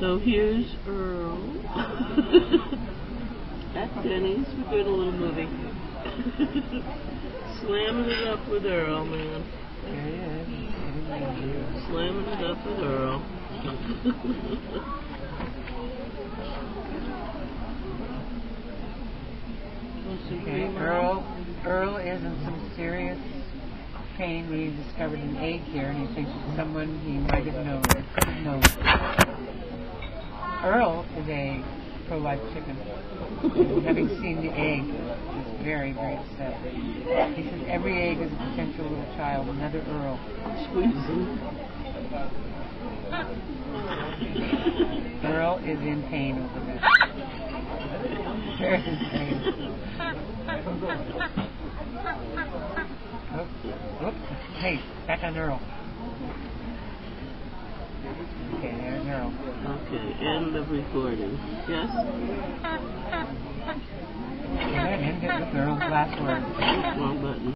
So here's Earl at Denny's. We're doing a little movie. Slamming it up with Earl, man. There he is. Slamming it up with Earl. Okay, Earl is in some serious pain. We discovered an egg here, and he thinks it's someone he might have known. Earl is a pro-life chicken. And having seen the egg, he's very, very upset. He says every egg is a potential little child, another Earl. Squeezing. Earl is in pain over this. There's his pain. Oops. Hey, back on Earl. Okay, there's Earl. Okay, end of recording. Yes? Yeah, end it with Earl's last word. Wrong button.